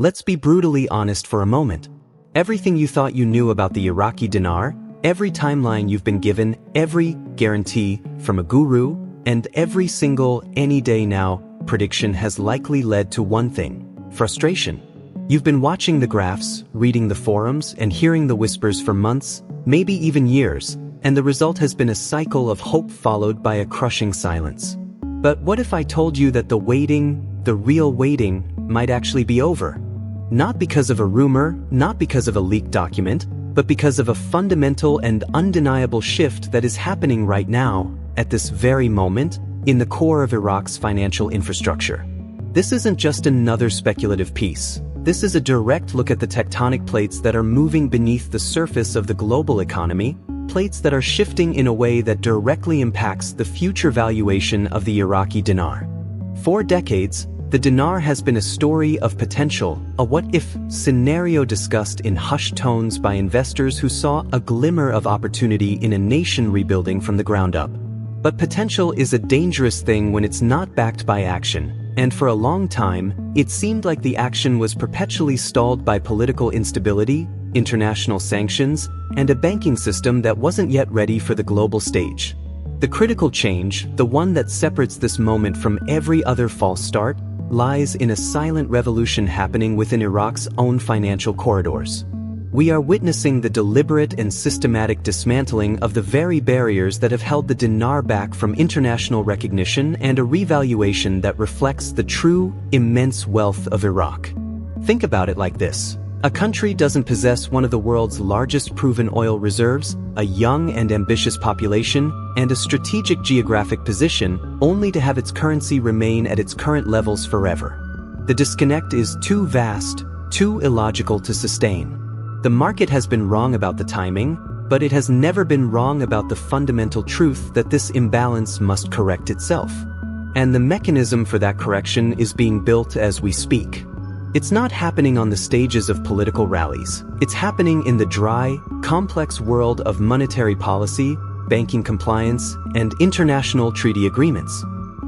Let's be brutally honest for a moment. Everything you thought you knew about the Iraqi dinar, every timeline you've been given, every guarantee from a guru, and every single any day now prediction has likely led to one thing: frustration. You've been watching the graphs, reading the forums, and hearing the whispers for months, maybe even years, and the result has been a cycle of hope followed by a crushing silence. But what if I told you that the waiting, the real waiting, might actually be over? Not because of a rumor, not because of a leaked document, but because of a fundamental and undeniable shift that is happening right now, at this very moment, in the core of Iraq's financial infrastructure. This isn't just another speculative piece. This is a direct look at the tectonic plates that are moving beneath the surface of the global economy, plates that are shifting in a way that directly impacts the future valuation of the Iraqi dinar. For decades, the dinar has been a story of potential, a what-if scenario discussed in hushed tones by investors who saw a glimmer of opportunity in a nation rebuilding from the ground up. But potential is a dangerous thing when it's not backed by action, and for a long time, it seemed like the action was perpetually stalled by political instability, international sanctions, and a banking system that wasn't yet ready for the global stage. The critical change, the one that separates this moment from every other false start, lies in a silent revolution happening within Iraq's own financial corridors. We are witnessing the deliberate and systematic dismantling of the very barriers that have held the dinar back from international recognition and a revaluation that reflects the true, immense wealth of Iraq. Think about it like this. A country doesn't possess one of the world's largest proven oil reserves, a young and ambitious population, and a strategic geographic position, only to have its currency remain at its current levels forever. The disconnect is too vast, too illogical to sustain. The market has been wrong about the timing, but it has never been wrong about the fundamental truth that this imbalance must correct itself. And the mechanism for that correction is being built as we speak. It's not happening on the stages of political rallies. It's happening in the dry, complex world of monetary policy, banking compliance, and international treaty agreements.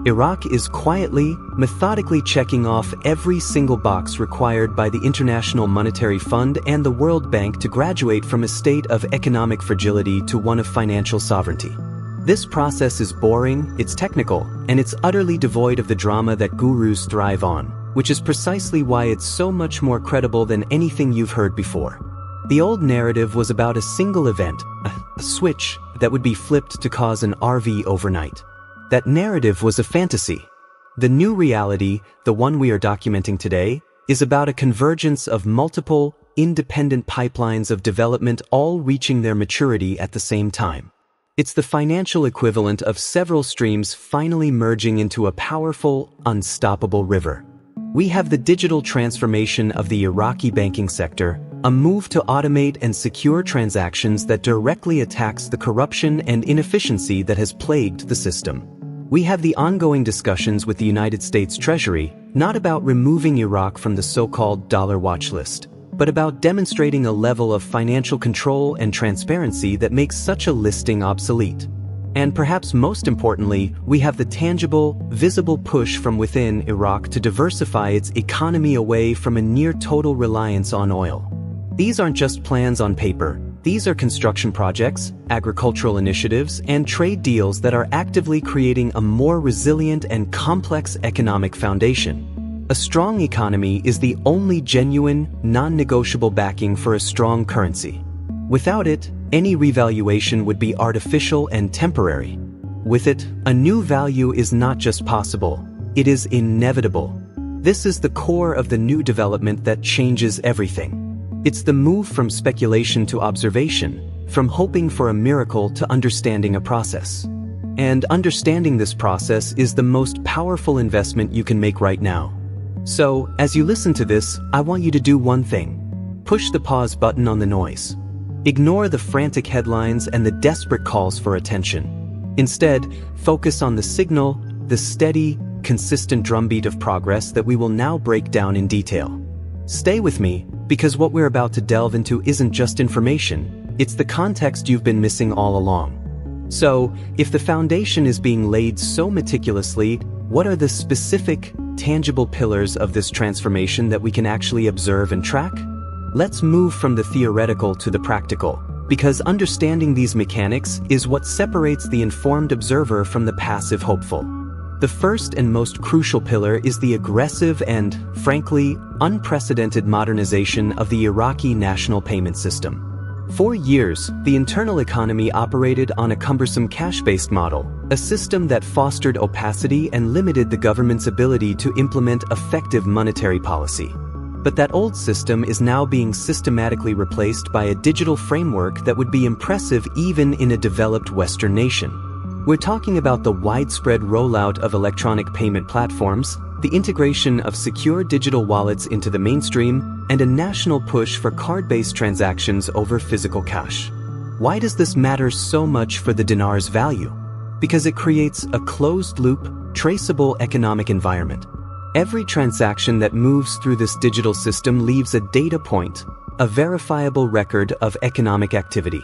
Iraq is quietly, methodically checking off every single box required by the International Monetary Fund and the World Bank to graduate from a state of economic fragility to one of financial sovereignty. This process is boring, it's technical, and it's utterly devoid of the drama that gurus thrive on, which is precisely why it's so much more credible than anything you've heard before. The old narrative was about a single event, a switch that would be flipped to cause an RV overnight. That narrative was a fantasy. The new reality, the one we are documenting today, is about a convergence of multiple, independent pipelines of development all reaching their maturity at the same time. It's the financial equivalent of several streams finally merging into a powerful, unstoppable river. We have the digital transformation of the Iraqi banking sector, a move to automate and secure transactions that directly attacks the corruption and inefficiency that has plagued the system. We have the ongoing discussions with the United States Treasury, not about removing Iraq from the so-called dollar watch list, but about demonstrating a level of financial control and transparency that makes such a listing obsolete. And perhaps most importantly, we have the tangible, visible push from within Iraq to diversify its economy away from a near-total reliance on oil. These aren't just plans on paper. These are construction projects, agricultural initiatives, and trade deals that are actively creating a more resilient and complex economic foundation. A strong economy is the only genuine, non-negotiable backing for a strong currency. Without it, any revaluation would be artificial and temporary. With it, a new value is not just possible, it is inevitable. This is the core of the new development that changes everything. It's the move from speculation to observation, from hoping for a miracle to understanding a process. And understanding this process is the most powerful investment you can make right now. So, as you listen to this, I want you to do one thing. Push the pause button on the noise. Ignore the frantic headlines and the desperate calls for attention. Instead, focus on the signal, the steady, consistent drumbeat of progress that we will now break down in detail. Stay with me, because what we're about to delve into isn't just information, it's the context you've been missing all along. So, if the foundation is being laid so meticulously, What are the specific, tangible pillars of this transformation that we can actually observe and track? Let's move from the theoretical to the practical, because understanding these mechanics is what separates the informed observer from the passive hopeful. The first and most crucial pillar is the aggressive and, frankly, unprecedented modernization of the Iraqi national payment system. For years, the internal economy operated on a cumbersome cash-based model, a system that fostered opacity and limited the government's ability to implement effective monetary policy. But that old system is now being systematically replaced by a digital framework that would be impressive even in a developed Western nation. We're talking about the widespread rollout of electronic payment platforms, the integration of secure digital wallets into the mainstream, and a national push for card-based transactions over physical cash. Why does this matter so much for the dinar's value? Because it creates a closed-loop, traceable economic environment. Every transaction that moves through this digital system leaves a data point, a verifiable record of economic activity.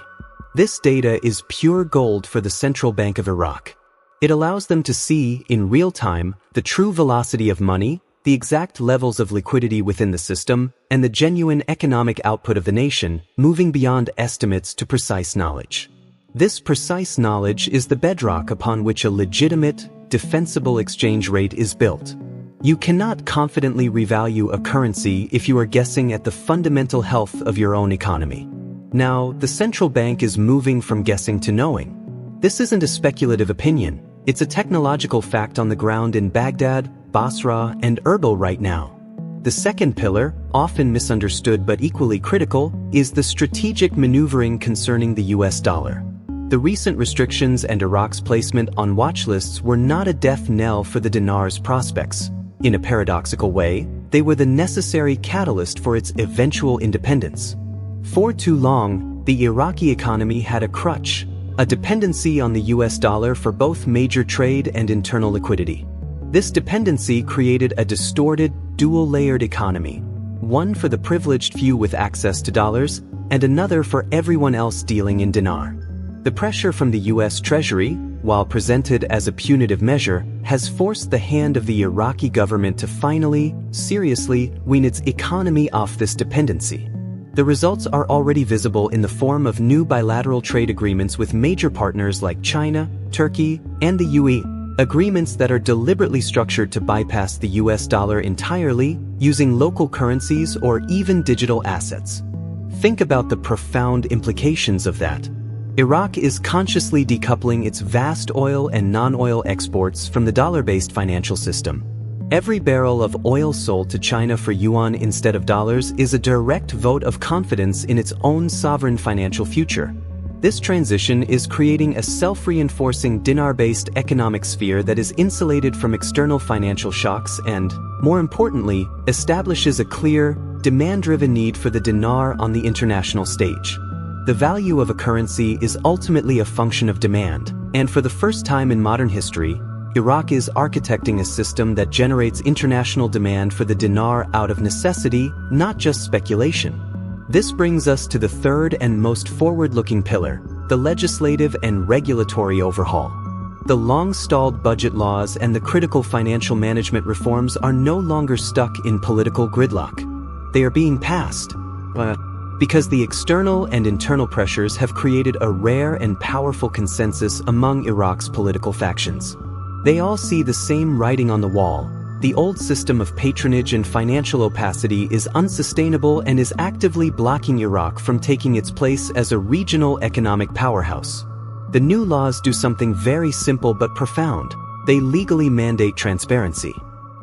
This data is pure gold for the Central Bank of Iraq. It allows them to see, in real time, the true velocity of money, the exact levels of liquidity within the system, and the genuine economic output of the nation, moving beyond estimates to precise knowledge. This precise knowledge is the bedrock upon which a legitimate, defensible exchange rate is built. You cannot confidently revalue a currency if you are guessing at the fundamental health of your own economy. Now, the central bank is moving from guessing to knowing. This isn't a speculative opinion, it's a technological fact on the ground in Baghdad, Basra, and Erbil right now. The second pillar, often misunderstood but equally critical, is the strategic maneuvering concerning the US dollar. The recent restrictions and Iraq's placement on watch lists were not a death knell for the dinar's prospects. In a paradoxical way, they were the necessary catalyst for its eventual independence. For too long, the Iraqi economy had a crutch, a dependency on the US dollar for both major trade and internal liquidity. This dependency created a distorted, dual-layered economy, one for the privileged few with access to dollars, and another for everyone else dealing in dinar. The pressure from the US Treasury, while presented as a punitive measure, has forced the hand of the Iraqi government to finally, seriously, wean its economy off this dependency. The results are already visible in the form of new bilateral trade agreements with major partners like China, Turkey, and the UAE, agreements that are deliberately structured to bypass the US dollar entirely, using local currencies or even digital assets. Think about the profound implications of that. Iraq is consciously decoupling its vast oil and non-oil exports from the dollar-based financial system. Every barrel of oil sold to China for yuan instead of dollars is a direct vote of confidence in its own sovereign financial future. This transition is creating a self-reinforcing dinar-based economic sphere that is insulated from external financial shocks and, more importantly, establishes a clear, demand-driven need for the dinar on the international stage. The value of a currency is ultimately a function of demand, and for the first time in modern history, Iraq is architecting a system that generates international demand for the dinar out of necessity, not just speculation. This brings us to the third and most forward-looking pillar, the legislative and regulatory overhaul. The long-stalled budget laws and the critical financial management reforms are no longer stuck in political gridlock. They are being passed, because the external and internal pressures have created a rare and powerful consensus among Iraq's political factions. They all see the same writing on the wall. The old system of patronage and financial opacity is unsustainable and is actively blocking Iraq from taking its place as a regional economic powerhouse. The new laws do something very simple but profound. They legally mandate transparency.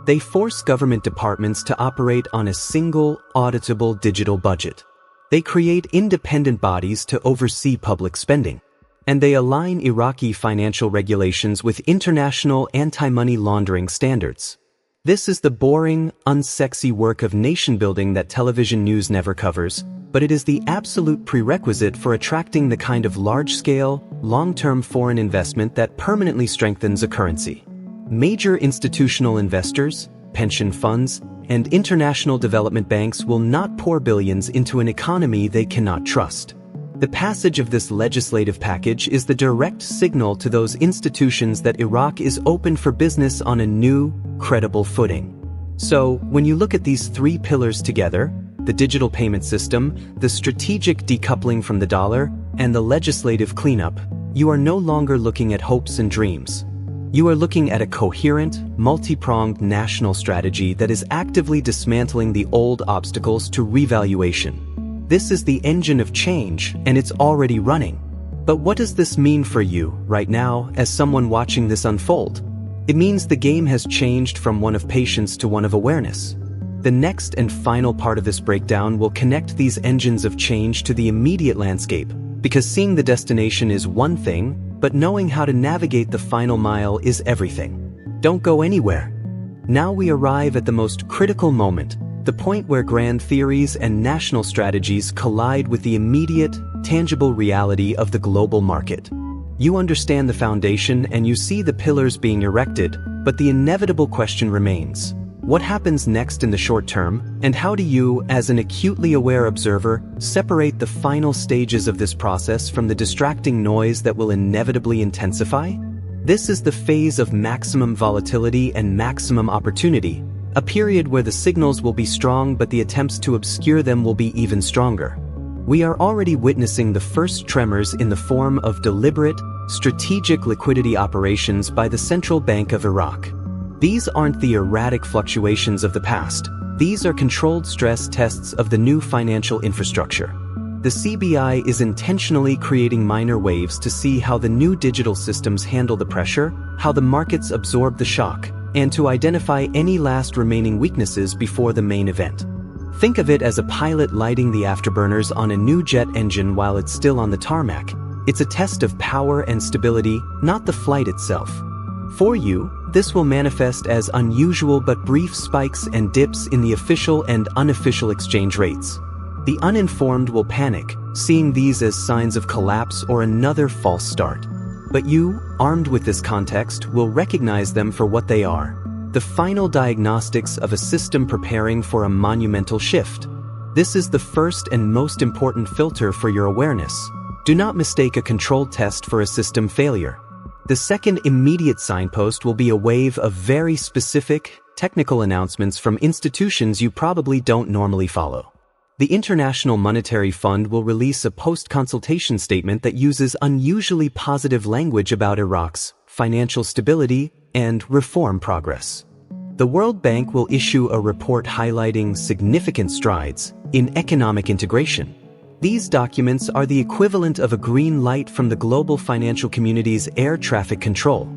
They force government departments to operate on a single, auditable digital budget. They create independent bodies to oversee public spending. And they align Iraqi financial regulations with international anti-money laundering standards. This is the boring, unsexy work of nation-building that television news never covers, but it is the absolute prerequisite for attracting the kind of large-scale, long-term foreign investment that permanently strengthens a currency. Major institutional investors, pension funds, and international development banks will not pour billions into an economy they cannot trust. The passage of this legislative package is the direct signal to those institutions that Iraq is open for business on a new, credible footing. So, when you look at these three pillars together, the digital payment system, the strategic decoupling from the dollar, and the legislative cleanup, you are no longer looking at hopes and dreams. You are looking at a coherent, multi-pronged national strategy that is actively dismantling the old obstacles to revaluation. This is the engine of change, and it's already running. But what does this mean for you, right now, as someone watching this unfold? It means the game has changed from one of patience to one of awareness. The next and final part of this breakdown will connect these engines of change to the immediate landscape, because seeing the destination is one thing, but knowing how to navigate the final mile is everything. Don't go anywhere. Now we arrive at the most critical moment, the point where grand theories and national strategies collide with the immediate, tangible reality of the global market. You understand the foundation and you see the pillars being erected, but the inevitable question remains. What happens next in the short term, and how do you, as an acutely aware observer, separate the final stages of this process from the distracting noise that will inevitably intensify? This is the phase of maximum volatility and maximum opportunity, a period where the signals will be strong but the attempts to obscure them will be even stronger. We are already witnessing the first tremors in the form of deliberate, strategic liquidity operations by the Central Bank of Iraq. These aren't the erratic fluctuations of the past. These are controlled stress tests of the new financial infrastructure. The CBI is intentionally creating minor waves to see how the new digital systems handle the pressure, how the markets absorb the shock, and to identify any last remaining weaknesses before the main event. Think of it as a pilot lighting the afterburners on a new jet engine while it's still on the tarmac. It's a test of power and stability, not the flight itself. For you, this will manifest as unusual but brief spikes and dips in the official and unofficial exchange rates. The uninformed will panic, seeing these as signs of collapse or another false start. But you, armed with this context, will recognize them for what they are: the final diagnostics of a system preparing for a monumental shift. This is the first and most important filter for your awareness. Do not mistake a controlled test for a system failure. The second immediate signpost will be a wave of very specific, technical announcements from institutions you probably don't normally follow. The International Monetary Fund will release a post-consultation statement that uses unusually positive language about Iraq's financial stability and reform progress. The World Bank will issue a report highlighting significant strides in economic integration. These documents are the equivalent of a green light from the global financial community's air traffic control.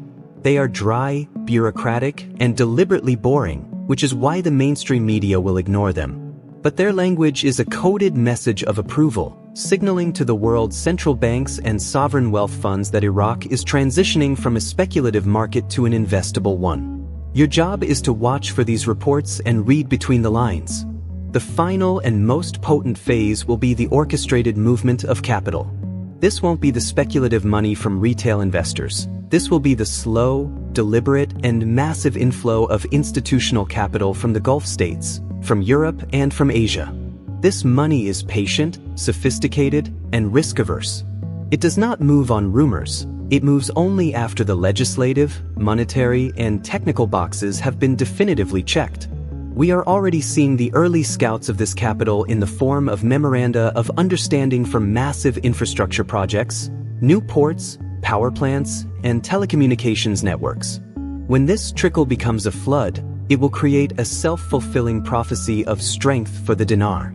They are dry, bureaucratic, and deliberately boring, which is why the mainstream media will ignore them. But their language is a coded message of approval, signaling to the world's central banks and sovereign wealth funds that Iraq is transitioning from a speculative market to an investable one. Your job is to watch for these reports and read between the lines. The final and most potent phase will be the orchestrated movement of capital. This won't be the speculative money from retail investors. This will be the slow, deliberate, and massive inflow of institutional capital from the Gulf states, from Europe, and from Asia. This money is patient, sophisticated, and risk-averse. It does not move on rumors. It moves only after the legislative, monetary, and technical boxes have been definitively checked. We are already seeing the early scouts of this capital in the form of memoranda of understanding from massive infrastructure projects, new ports, power plants, and telecommunications networks. When this trickle becomes a flood, it will create a self-fulfilling prophecy of strength for the dinar.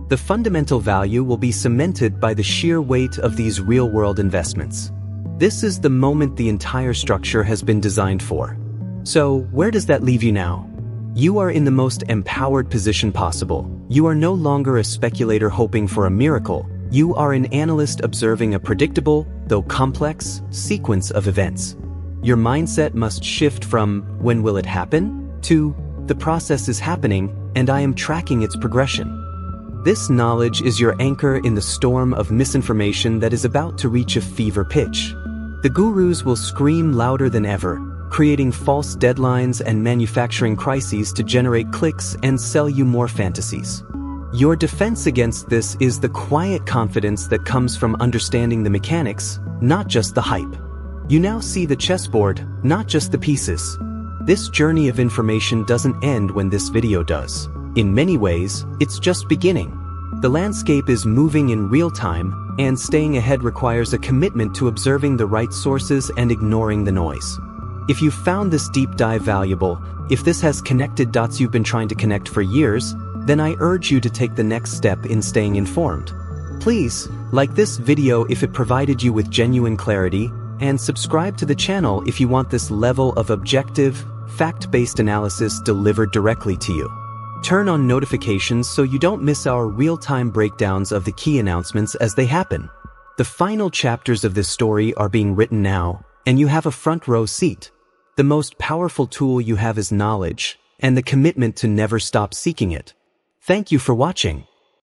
The fundamental value will be cemented by the sheer weight of these real-world investments. This is the moment the entire structure has been designed for. So, where does that leave you now? You are in the most empowered position possible. You are no longer a speculator hoping for a miracle. You are an analyst observing a predictable, though complex, sequence of events. Your mindset must shift from, when will it happen, to, the process is happening, and I am tracking its progression. This knowledge is your anchor in the storm of misinformation that is about to reach a fever pitch. The gurus will scream louder than ever, creating false deadlines and manufacturing crises to generate clicks and sell you more fantasies. Your defense against this is the quiet confidence that comes from understanding the mechanics, not just the hype. You now see the chessboard, not just the pieces. This journey of information doesn't end when this video does. In many ways, it's just beginning. The landscape is moving in real time, and staying ahead requires a commitment to observing the right sources and ignoring the noise. If you found this deep dive valuable, if this has connected dots you've been trying to connect for years, then I urge you to take the next step in staying informed. Please, like this video if it provided you with genuine clarity, and subscribe to the channel if you want this level of objective, fact-based analysis delivered directly to you. Turn on notifications so you don't miss our real-time breakdowns of the key announcements as they happen. The final chapters of this story are being written now, and you have a front row seat. The most powerful tool you have is knowledge, and the commitment to never stop seeking it. Thank you for watching.